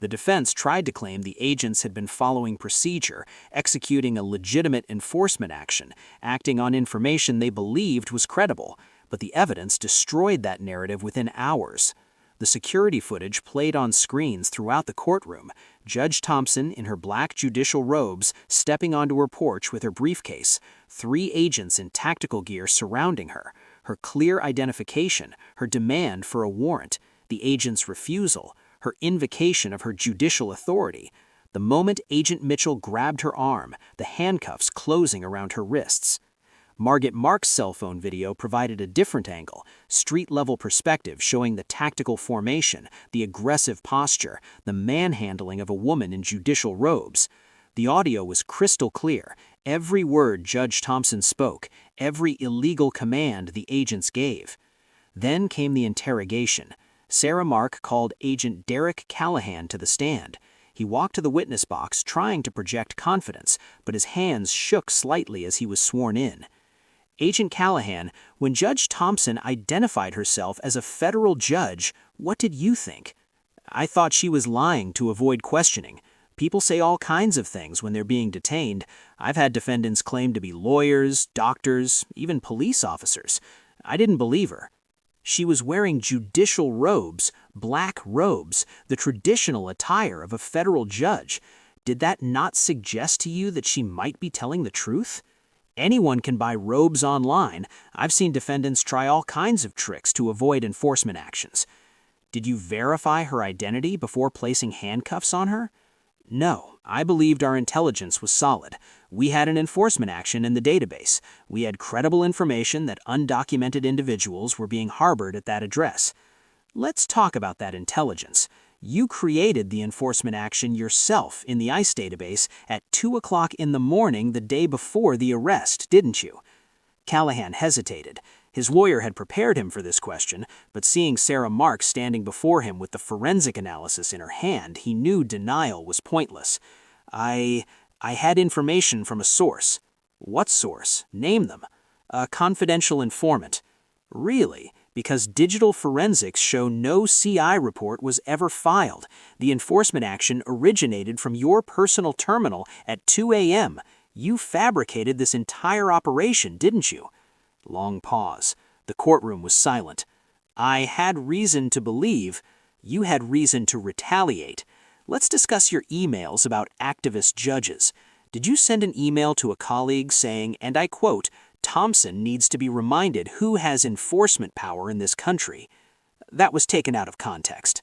The defense tried to claim the agents had been following procedure, executing a legitimate enforcement action, acting on information they believed was credible, but the evidence destroyed that narrative within hours. The security footage played on screens throughout the courtroom, Judge Thompson in her black judicial robes stepping onto her porch with her briefcase, 3 agents in tactical gear surrounding her, her clear identification, her demand for a warrant, the agent's refusal, her invocation of her judicial authority. The moment Agent Mitchell grabbed her arm, the handcuffs closing around her wrists. Margaret Mark's cell phone video provided a different angle, street-level perspective showing the tactical formation, the aggressive posture, the manhandling of a woman in judicial robes. The audio was crystal clear. Every word Judge Thompson spoke, every illegal command the agents gave. Then came the interrogation. Sarah Mark called Agent Derek Callahan to the stand. He walked to the witness box trying to project confidence, but his hands shook slightly as he was sworn in. Agent Callahan, when Judge Thompson identified herself as a federal judge, what did you think? I thought she was lying to avoid questioning. People say all kinds of things when they're being detained. I've had defendants claim to be lawyers, doctors, even police officers. I didn't believe her. She was wearing judicial robes, black robes, the traditional attire of a federal judge. Did that not suggest to you that she might be telling the truth? Anyone can buy robes online. I've seen defendants try all kinds of tricks to avoid enforcement actions. Did you verify her identity before placing handcuffs on her? No, I believed our intelligence was solid. We had an enforcement action in the database. We had credible information that undocumented individuals were being harbored at that address. Let's talk about that intelligence. You created the enforcement action yourself in the ICE database at 2 o'clock in the morning the day before the arrest, didn't you? Callahan hesitated. His lawyer had prepared him for this question, but seeing Sarah Mark standing before him with the forensic analysis in her hand, he knew denial was pointless. I had information from a source. What source? Name them. A confidential informant. Really? Because digital forensics show no CI report was ever filed. The enforcement action originated from your personal terminal at 2 a.m. You fabricated this entire operation, didn't you? Long pause. The courtroom was silent. I had reason to believe. You had reason to retaliate. Let's discuss your emails about activist judges. Did you send an email to a colleague saying, and I quote, Thompson needs to be reminded who has enforcement power in this country? That was taken out of context.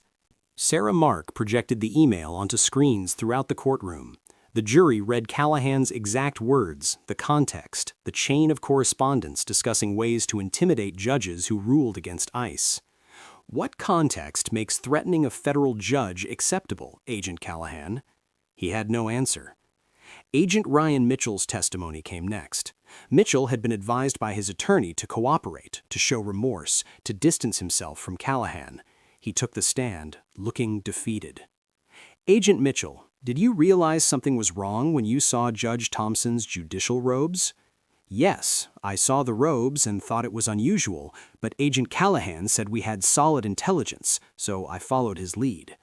Sarah Mark projected the email onto screens throughout the courtroom. The jury read Callahan's exact words, the context, the chain of correspondence discussing ways to intimidate judges who ruled against ICE. What context makes threatening a federal judge acceptable, Agent Callahan? He had no answer. Agent Ryan Mitchell's testimony came next. Mitchell had been advised by his attorney to cooperate, to show remorse, to distance himself from Callahan. He took the stand, looking defeated. Agent Mitchell, did you realize something was wrong when you saw Judge Thompson's judicial robes? Yes, I saw the robes and thought it was unusual, but Agent Callahan said we had solid intelligence, so I followed his lead.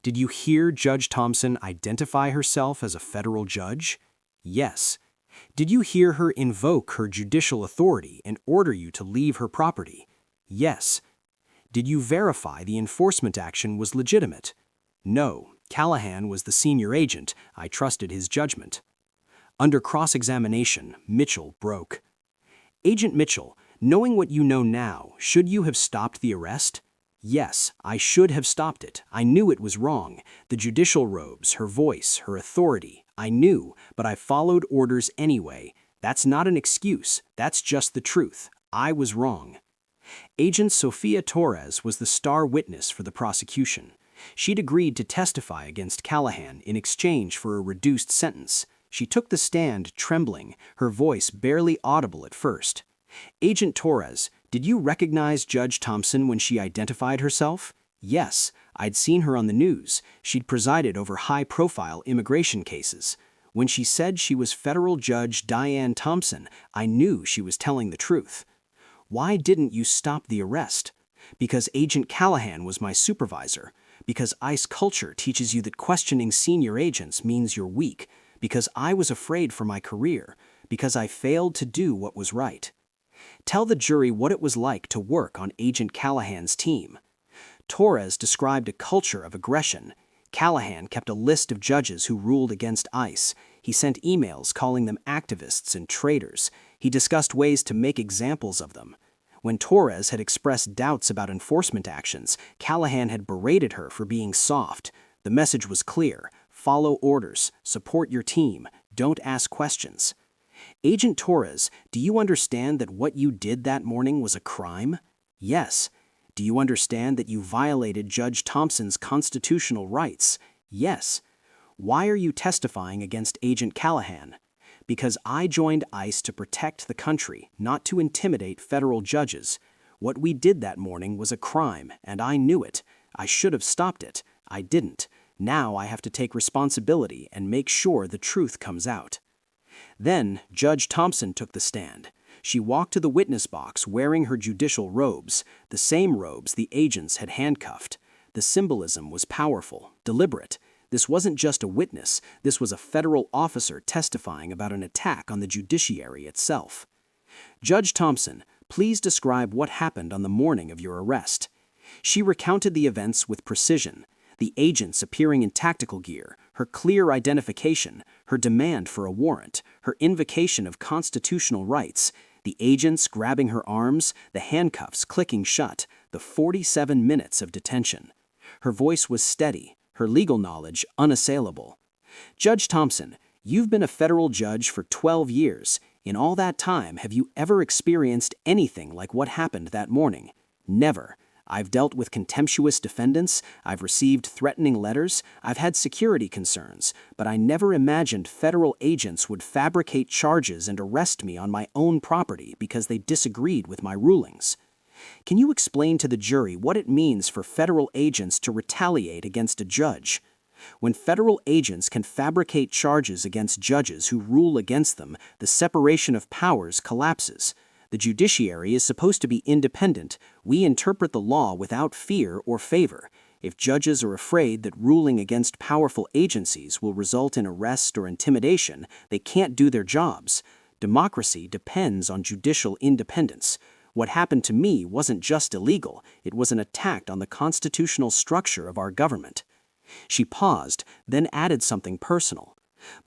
Did you hear Judge Thompson identify herself as a federal judge? Yes. Did you hear her invoke her judicial authority and order you to leave her property? Yes. Did you verify the enforcement action was legitimate? No, Callahan was the senior agent. I trusted his judgment. Under cross-examination, Mitchell broke. Agent Mitchell, knowing what you know now, should you have stopped the arrest? Yes, I should have stopped it. I knew it was wrong. The judicial robes, her voice, her authority. I knew, but I followed orders anyway. That's not an excuse. That's just the truth. I was wrong. Agent Sophia Torres was the star witness for the prosecution. She'd agreed to testify against Callahan in exchange for a reduced sentence. She took the stand trembling, her voice barely audible at first. Agent Torres, did you recognize Judge Thompson when she identified herself? Yes, I'd seen her on the news. She'd presided over high-profile immigration cases. When she said she was Federal Judge Diane Thompson, I knew she was telling the truth. Why didn't you stop the arrest? Because Agent Callahan was my supervisor. Because ICE culture teaches you that questioning senior agents means you're weak. Because I was afraid for my career. Because I failed to do what was right. Tell the jury what it was like to work on Agent Callahan's team. Torres described a culture of aggression. Callahan kept a list of judges who ruled against ICE. He sent emails calling them activists and traitors. He discussed ways to make examples of them. When Torres had expressed doubts about enforcement actions, Callahan had berated her for being soft. The message was clear: follow orders, support your team, don't ask questions. Agent Torres, do you understand that what you did that morning was a crime? Yes. Do you understand that you violated Judge Thompson's constitutional rights? Yes. Why are you testifying against Agent Callahan? Because I joined ICE to protect the country, not to intimidate federal judges. What we did that morning was a crime, and I knew it. I should have stopped it. I didn't. Now I have to take responsibility and make sure the truth comes out. Then Judge Thompson took the stand. She walked to the witness box wearing her judicial robes, the same robes the agents had handcuffed. The symbolism was powerful, deliberate. This wasn't just a witness, this was a federal officer testifying about an attack on the judiciary itself. Judge Thompson, please describe what happened on the morning of your arrest. She recounted the events with precision. The agents appearing in tactical gear, her clear identification, her demand for a warrant, her invocation of constitutional rights, the agents grabbing her arms, the handcuffs clicking shut, the 47 minutes of detention. Her voice was steady, her legal knowledge unassailable. Judge Thompson, you've been a federal judge for 12 years. In all that time, have you ever experienced anything like what happened that morning? Never. I've dealt with contemptuous defendants, I've received threatening letters, I've had security concerns, but I never imagined federal agents would fabricate charges and arrest me on my own property because they disagreed with my rulings. Can you explain to the jury what it means for federal agents to retaliate against a judge? When federal agents can fabricate charges against judges who rule against them, the separation of powers collapses. The judiciary is supposed to be independent. We interpret the law without fear or favor. If judges are afraid that ruling against powerful agencies will result in arrest or intimidation, they can't do their jobs. Democracy depends on judicial independence. What happened to me wasn't just illegal, it was an attack on the constitutional structure of our government. She paused, then added something personal.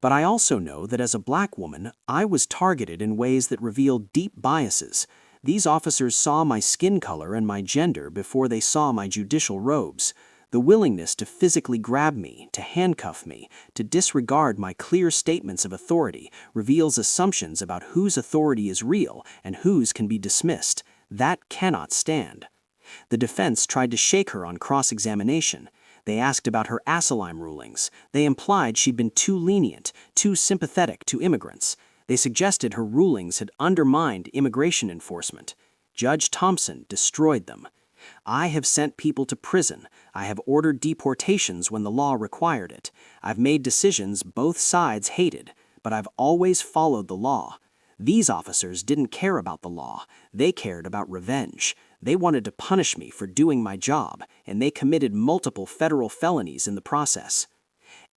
But I also know that as a black woman, I was targeted in ways that revealed deep biases. These officers saw my skin color and my gender before they saw my judicial robes. The willingness to physically grab me, to handcuff me, to disregard my clear statements of authority reveals assumptions about whose authority is real and whose can be dismissed. That cannot stand. The defense tried to shake her on cross-examination. They asked about her asylum rulings. They implied she'd been too lenient, too sympathetic to immigrants. They suggested her rulings had undermined immigration enforcement. Judge Thompson destroyed them. I have sent people to prison. I have ordered deportations when the law required it. I've made decisions both sides hated, but I've always followed the law. These officers didn't care about the law. They cared about revenge. They wanted to punish me for doing my job, and they committed multiple federal felonies in the process.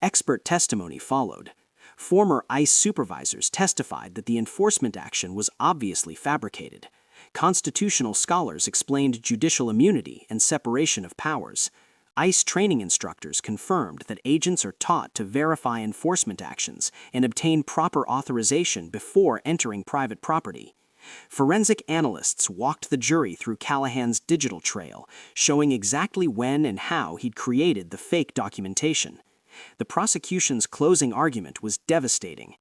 Expert testimony followed. Former ICE supervisors testified that the enforcement action was obviously fabricated. Constitutional scholars explained judicial immunity and separation of powers. ICE training instructors confirmed that agents are taught to verify enforcement actions and obtain proper authorization before entering private property. Forensic analysts walked the jury through Callahan's digital trail, showing exactly when and how he'd created the fake documentation. The prosecution's closing argument was devastating.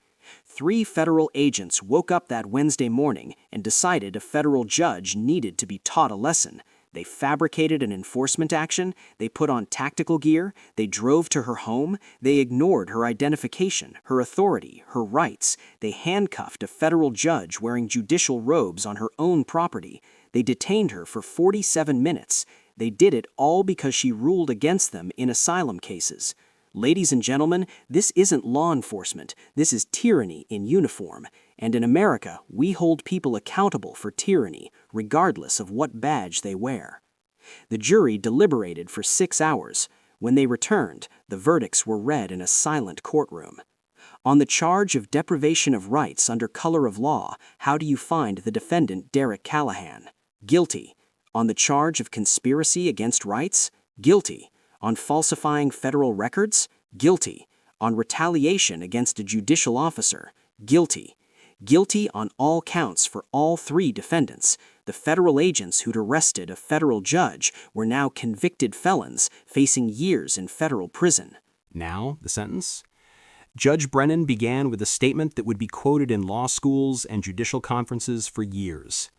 3 federal agents woke up that Wednesday morning and decided a federal judge needed to be taught a lesson. They fabricated an enforcement action, they put on tactical gear, they drove to her home, they ignored her identification, her authority, her rights. They handcuffed a federal judge wearing judicial robes on her own property. They detained her for 47 minutes. They did it all because she ruled against them in asylum cases. Ladies and gentlemen, this isn't law enforcement. This is tyranny in uniform. And in America, we hold people accountable for tyranny, regardless of what badge they wear. The jury deliberated for 6 hours. When they returned, the verdicts were read in a silent courtroom. On the charge of deprivation of rights under color of law, how do you find the defendant Derek Callahan? Guilty. On the charge of conspiracy against rights? Guilty. On falsifying federal records? Guilty. On retaliation against a judicial officer? Guilty. Guilty on all counts for all 3 defendants. The federal agents who'd arrested a federal judge were now convicted felons facing years in federal prison. Now, the sentence? Judge Brennan began with a statement that would be quoted in law schools and judicial conferences for years.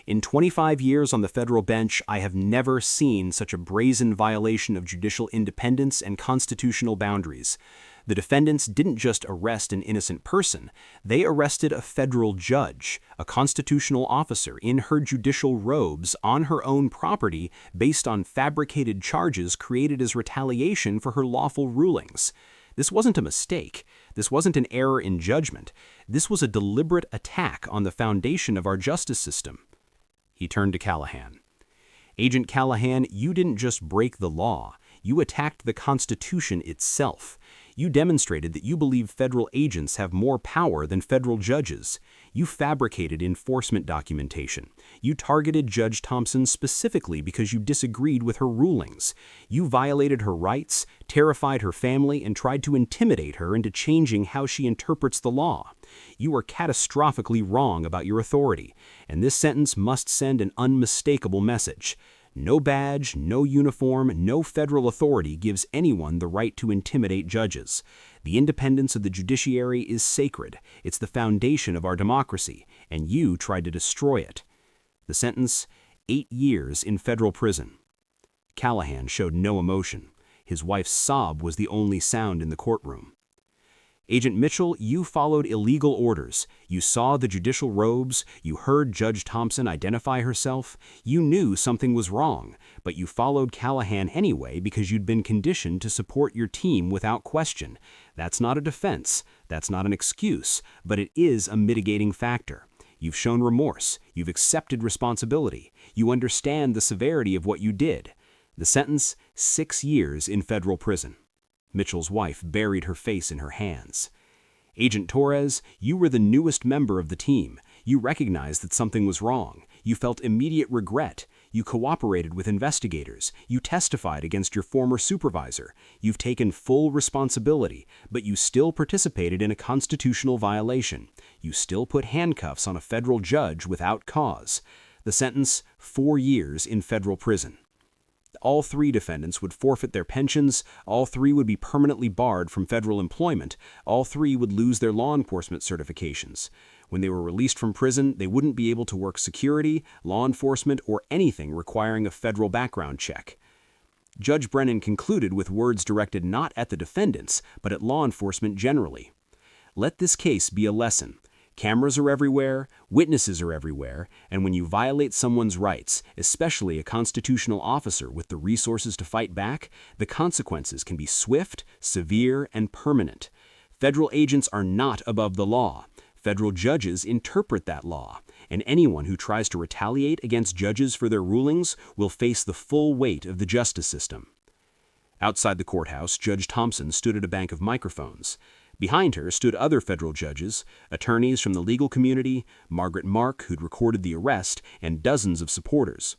In 25 years on the federal bench, I have never seen such a brazen violation of judicial independence and constitutional boundaries. The defendants didn't just arrest an innocent person, they arrested a federal judge, a constitutional officer in her judicial robes on her own property based on fabricated charges created as retaliation for her lawful rulings. This wasn't a mistake. This wasn't an error in judgment. This was a deliberate attack on the foundation of our justice system. He turned to Callahan. Agent Callahan, you didn't just break the law. You attacked the Constitution itself. You demonstrated that you believe federal agents have more power than federal judges. You fabricated enforcement documentation. You targeted Judge Thompson specifically because you disagreed with her rulings. You violated her rights, terrified her family, and tried to intimidate her into changing how she interprets the law. You are catastrophically wrong about your authority, and this sentence must send an unmistakable message. No badge, no uniform, no federal authority gives anyone the right to intimidate judges. The independence of the judiciary is sacred. It's the foundation of our democracy, and you tried to destroy it. The sentence, 8 years in federal prison. Callahan showed no emotion. His wife's sob was the only sound in the courtroom. Agent Mitchell, you followed illegal orders. You saw the judicial robes. You heard Judge Thompson identify herself. You knew something was wrong, but you followed Callahan anyway because you'd been conditioned to support your team without question. That's not a defense. That's not an excuse, but it is a mitigating factor. You've shown remorse. You've accepted responsibility. You understand the severity of what you did. The sentence, 6 years in federal prison. Mitchell's wife buried her face in her hands. Agent Torres, you were the newest member of the team. You recognized that something was wrong. You felt immediate regret. You cooperated with investigators. You testified against your former supervisor. You've taken full responsibility, but you still participated in a constitutional violation. You still put handcuffs on a federal judge without cause. The sentence, 4 years in federal prison. All 3 defendants would forfeit their pensions, all 3 would be permanently barred from federal employment, all 3 would lose their law enforcement certifications. When they were released from prison, they wouldn't be able to work security, law enforcement, or anything requiring a federal background check. Judge Brennan concluded with words directed not at the defendants, but at law enforcement generally. Let this case be a lesson. Cameras are everywhere, witnesses are everywhere, and when you violate someone's rights, especially a constitutional officer with the resources to fight back, the consequences can be swift, severe, and permanent. Federal agents are not above the law. Federal judges interpret that law, and anyone who tries to retaliate against judges for their rulings will face the full weight of the justice system. Outside the courthouse, Judge Thompson stood at a bank of microphones. Behind her stood other federal judges, attorneys from the legal community, Margaret Mark, who'd recorded the arrest, and dozens of supporters.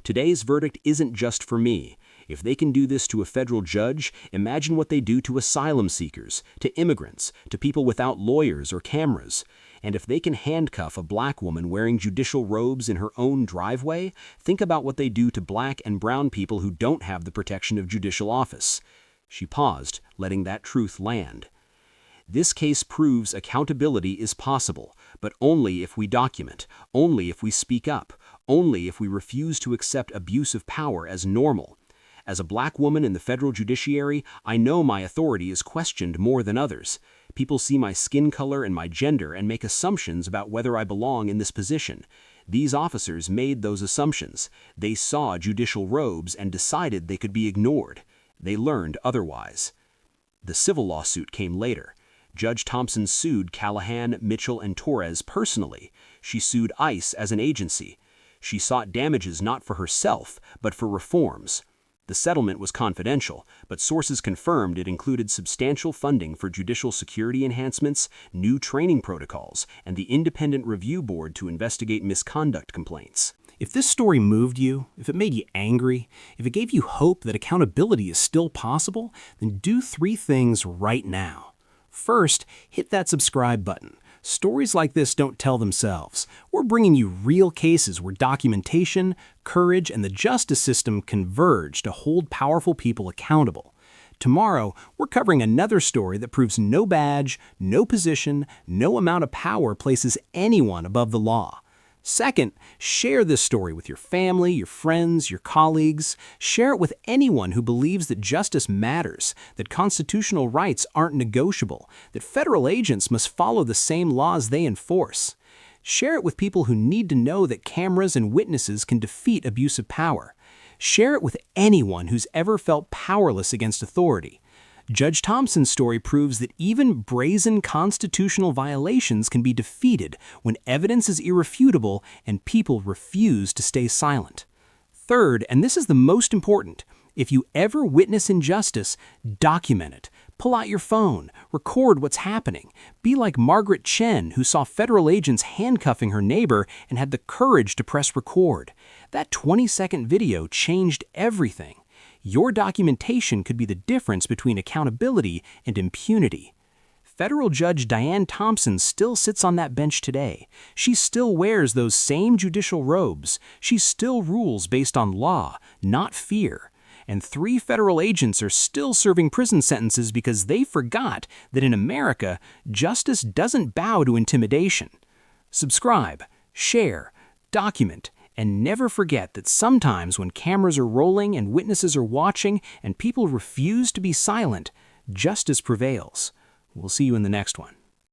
Today's verdict isn't just for me. If they can do this to a federal judge, imagine what they do to asylum seekers, to immigrants, to people without lawyers or cameras. And if they can handcuff a black woman wearing judicial robes in her own driveway, think about what they do to black and brown people who don't have the protection of judicial office. She paused, letting that truth land. This case proves accountability is possible, but only if we document, only if we speak up, only if we refuse to accept abuse of power as normal. As a black woman in the federal judiciary, I know my authority is questioned more than others. People see my skin color and my gender and make assumptions about whether I belong in this position. These officers made those assumptions. They saw judicial robes and decided they could be ignored. They learned otherwise. The civil lawsuit came later. Judge Thompson sued Callahan, Mitchell, and Torres personally. She sued ICE as an agency. She sought damages not for herself, but for reforms. The settlement was confidential, but sources confirmed it included substantial funding for judicial security enhancements, new training protocols, and the independent review board to investigate misconduct complaints. If this story moved you, if it made you angry, if it gave you hope that accountability is still possible, then do 3 things right now. First, hit that subscribe button. Stories like this don't tell themselves. We're bringing you real cases where documentation, courage, and the justice system converge to hold powerful people accountable. Tomorrow, we're covering another story that proves no badge, no position, no amount of power places anyone above the law. Second, share this story with your family, your friends, your colleagues. Share it with anyone who believes that justice matters, that constitutional rights aren't negotiable, that federal agents must follow the same laws they enforce. Share it with people who need to know that cameras and witnesses can defeat abuse of power. Share it with anyone who's ever felt powerless against authority. Judge Thompson's story proves that even brazen constitutional violations can be defeated when evidence is irrefutable and people refuse to stay silent. Third, and this is the most important, if you ever witness injustice, document it. Pull out your phone, record what's happening. Be like Margaret Chen, who saw federal agents handcuffing her neighbor and had the courage to press record. That 20-second video changed everything. Your documentation could be the difference between accountability and impunity. Federal Judge Diane Thompson still sits on that bench today. She still wears those same judicial robes. She still rules based on law, not fear. And 3 federal agents are still serving prison sentences because they forgot that in America, justice doesn't bow to intimidation. Subscribe, share, document, and never forget that sometimes when cameras are rolling and witnesses are watching and people refuse to be silent, justice prevails. We'll see you in the next one.